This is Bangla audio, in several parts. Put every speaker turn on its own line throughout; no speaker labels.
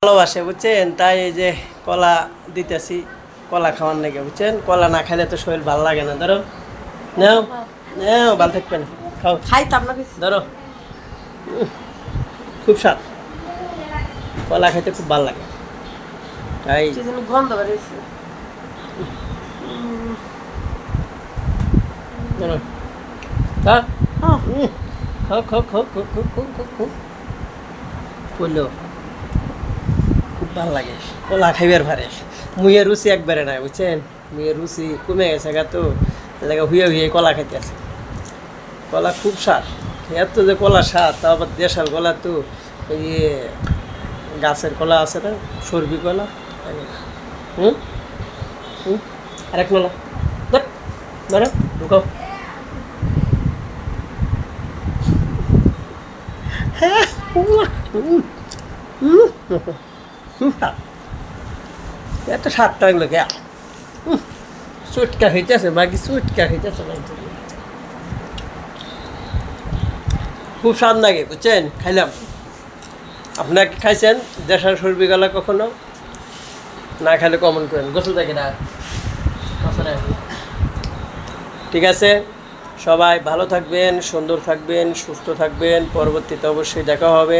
ভালোবাসে বুঝছেন, তাই এই যে কলা দিতেছি, কলা খাওয়ার নাকি বুঝছেন, কলা না খাইলে তো শরীর ভালো লাগে না। ধরো নাও নাও, ভালো থাকবেন, খাও
খাইতাম না বেশি।
ধরো। খুব স্বাদ, কলা খাইতে খুব ভালো লাগে, তাই
কি যেন গন্ধ বেরিয়েছে।
ধরো খা,
হ্যাঁ,
খাও খাও খাও খাও খাও খাও খাও খাও, বললো খুব ভালো লাগে কলা খাইবার ভারে। মুইয়ের রুচি একবারে নাই বুঝছেন, মুইয়ের রুচি কমে গেছে গা, তো লাগে হুয়ে হুয়ে কলা খাইতে আছে। কলা খুব স্বাদ, এত যে কলা স্বাদ, তাও আবার দেশাল কলা, তো ওই যে গাছের কলা আছে না, সর্বি কলা। হুম হুম, আরেক কলা ধরো ঢুকাও। হ্যাঁ, এত স্বাদটা লাগলো কে, চুটকা হইতেছে বাকি, চুটকা হইতেছে খুব স্বাদ লাগে বুঝছেন, খাইলাম। আপনার কি খাইছেন দেশাল সর্বি গলা কখনো? না খাইলে কমেন্ট করেন, গোসল থাকে না। ঠিক আছে, সবাই ভালো থাকবেন, সুন্দর থাকবেন, সুস্থ থাকবেন। পরবর্তীতে অবশ্যই দেখা হবে।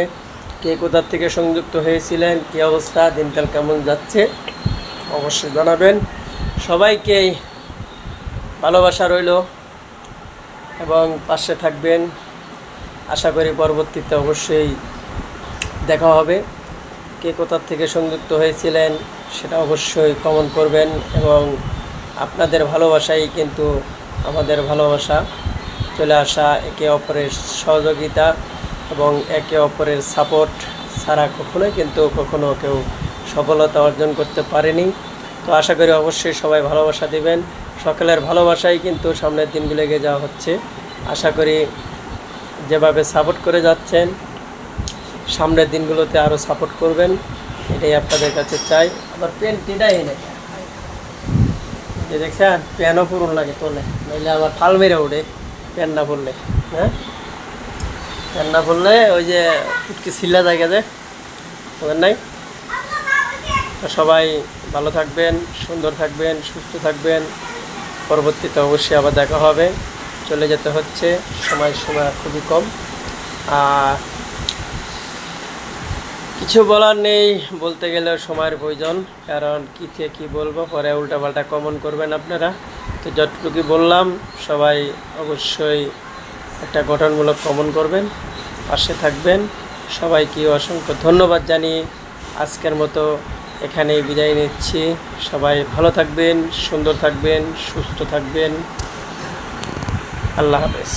কে কোথার থেকে সংযুক্ত হয়েছিলেন, কী অবস্থা, দিনকাল কেমন যাচ্ছে অবশ্যই জানাবেন। সবাইকে ভালোবাসা রইল এবং পাশে থাকবেন। আশা করি পরবর্তীতে অবশ্যই দেখা হবে। কে কোথার থেকে সংযুক্ত হয়েছিলেন সেটা অবশ্যই কমেন্ট করবেন, এবং আপনাদের ভালোবাসাই কিন্তু আমাদের ভালোবাসা। চলে আসা, একে অপরের সহযোগিতা এবং একে অপরের সাপোর্ট ছাড়া কখনোই কিন্তু কখনো কেউ সফলতা অর্জন করতে পারেনি। তো আশা করি অবশ্যই সবাই ভালোবাসা দিবেন। সকলের ভালোবাসাই কিন্তু সামনের দিনগুলো এগিয়ে যাওয়া হচ্ছে। আশা করি যেভাবে সাপোর্ট করে যাচ্ছেন সামনের দিনগুলোতে আরও সাপোর্ট করবেন, এটাই আপনাদের কাছে চাই। আবার পেনটিটাই এনে যে দেখছেন, প্যানও পুরন লাগে তোলে, নইলে আবার ফাল মেরে ওঠে প্যান না পরলে। হ্যাঁ, প্যান না পরলে ওই যে উটকে ছিলা জায়গা যে ওদের নাই। তো সবাই ভালো থাকবেন, সুন্দর থাকবেন, সুস্থ থাকবেন। পরবর্তীতে অবশ্যই আবার দেখা হবে। চলে যেতে হচ্ছে, সময় খুবই কম। আর কিছু বলার নেই, বলতে গেলে সময়ের প্রয়োজন, কারণ কী থেকে কী বলবো, পরে উল্টাপাল্টা কমেন্ট করবেন আপনারা। তো যতটুকু বললাম সবাই অবশ্যই একটা গঠনমূলক কমেন্ট করবেন, পাশে থাকবেন। সবাইকে অসংখ্য ধন্যবাদ জানিয়ে আজকের মতো এখানেই বিদায় নিচ্ছি। সবাই ভালো থাকবেন, সুন্দর থাকবেন, সুস্থ থাকবেন। আল্লাহ হাফেজ।